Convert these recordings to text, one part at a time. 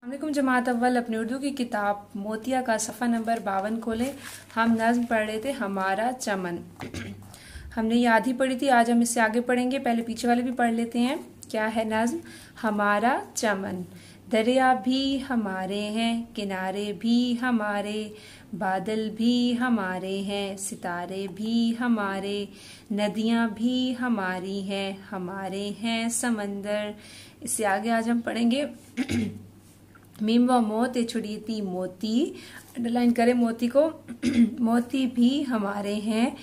अस्सलामुअलैकुम जमात अव्वल। अपनी उर्दू की किताब मोतिया का सफ़ा नंबर 52 खोले। हम नज़्म पढ़ रहे थे हमारा चमन। हमने ये आधी पढ़ी थी, आज हम इससे आगे पढ़ेंगे। पहले पीछे वाले भी पढ़ लेते हैं। क्या है नज़्म? हमारा चमन। दरिया भी हमारे हैं, किनारे भी हमारे, बादल भी हमारे हैं, सितारे भी हमारे, नदियाँ भी हमारी हैं, हमारे हैं समंदर। इससे आगे आज हम पढ़ेंगे मीम व मोत छुड़ीती मोती। अंडरलाइन करें मोती को। मोती भी हमारे हैं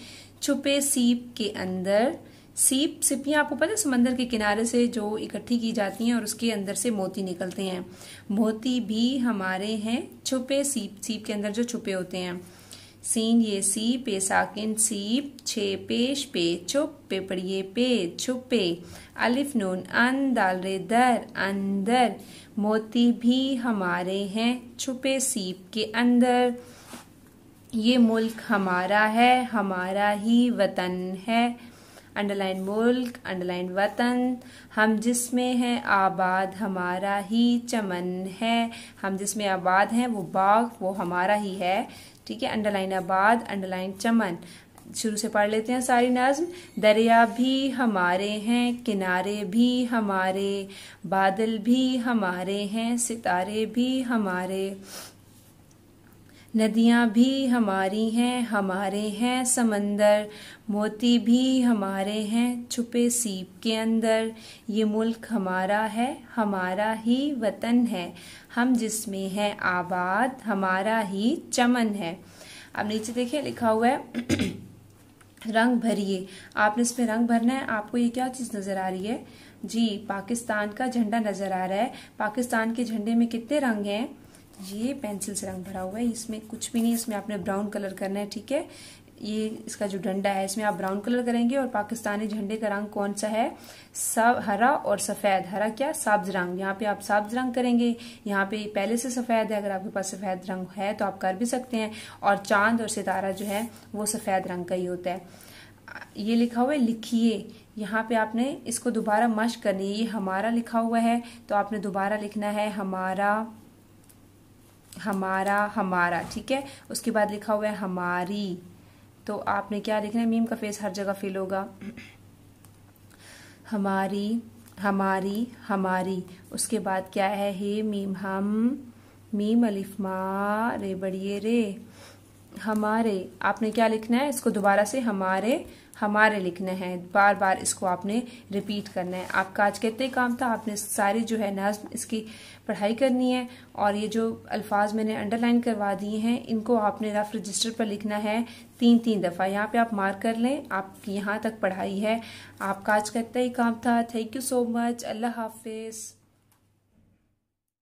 छुपे सीप के अंदर। सीप, सिपियां आपको पता है समंदर के किनारे से जो इकट्ठी की जाती हैं और उसके अंदर से मोती निकलते हैं। मोती भी हमारे हैं छुपे सीप, सीप के अंदर जो छुपे होते हैं। सीन ये सी पे साकिन सीप, छे पेश पे चुप पे पढ़िए पे छुपे, अलिफ नून अन दाल रे दर अंदर। मोती भी हमारे हैं छुपे सीप के अंदर। ये मुल्क हमारा है, हमारा ही वतन है। अंडरलाइन मुल्क, अंडरलाइन वतन। हम जिसमें हैं आबाद, हमारा ही चमन है। हम जिसमें आबाद हैं वो बाग, वो हमारा ही है। ठीक है, अंडरलाइन आबाद, अंडरलाइन चमन। शुरू से पढ़ लेते हैं सारी नज़्म। दरिया भी हमारे हैं, किनारे भी हमारे, बादल भी हमारे हैं, सितारे भी हमारे, नदियाँ भी हमारी हैं, हमारे हैं समंदर। मोती भी हमारे हैं छुपे सीप के अंदर। ये मुल्क हमारा है, हमारा ही वतन है। हम जिसमें हैं आबाद, हमारा ही चमन है। अब नीचे देखिए लिखा हुआ है रंग भरिए। आपने इसमें रंग भरना है। आपको ये क्या चीज नजर आ रही है? जी, पाकिस्तान का झंडा नजर आ रहा है। पाकिस्तान के झंडे में कितने रंग हैं? ये पेंसिल से रंग भरा हुआ है। इसमें कुछ भी नहीं, इसमें आपने ब्राउन कलर करना है। ठीक है, ये इसका जो डंडा है इसमें आप ब्राउन कलर करेंगे। और पाकिस्तानी झंडे का रंग कौन सा है? सब हरा और सफेद। हरा क्या? सब्ज रंग। यहाँ पे आप सब्ज रंग करेंगे। यहाँ पे पहले से सफेद है, अगर आपके पास सफेद रंग है तो आप कर भी सकते हैं। और चांद और सितारा जो है वो सफेद रंग का ही होता है। ये लिखा हुआ है लिखिए। यहाँ पे आपने इसको दोबारा मश्क करनी है। ये हमारा लिखा हुआ है तो आपने दोबारा लिखना है हमारा, हमारा, हमारा। ठीक है, उसके बाद लिखा हुआ है हमारी, तो आपने क्या लिखना है? मीम का फेस हर जगह फिल होगा। हमारी, हमारी, हमारी। उसके बाद क्या है? हे मीम हम, मीम अलिफ मा रे बड़िए रे, हमारे। आपने क्या लिखना है? इसको दोबारा से हमारे, हमारे लिखना है। बार बार इसको आपने रिपीट करना है। आपका आज कितने काम था? आपने सारी जो है नज़्म इसकी पढ़ाई करनी है। और ये जो अल्फाज मैंने अंडरलाइन करवा दिए हैं इनको आपने रफ रजिस्टर पर लिखना है 3-3 दफ़ा। यहाँ पे आप मार्क कर लें। आपकी यहाँ तक पढ़ाई है। आपका आज का इतना ही काम था। Thank you so much. अल्लाह हाफिज़।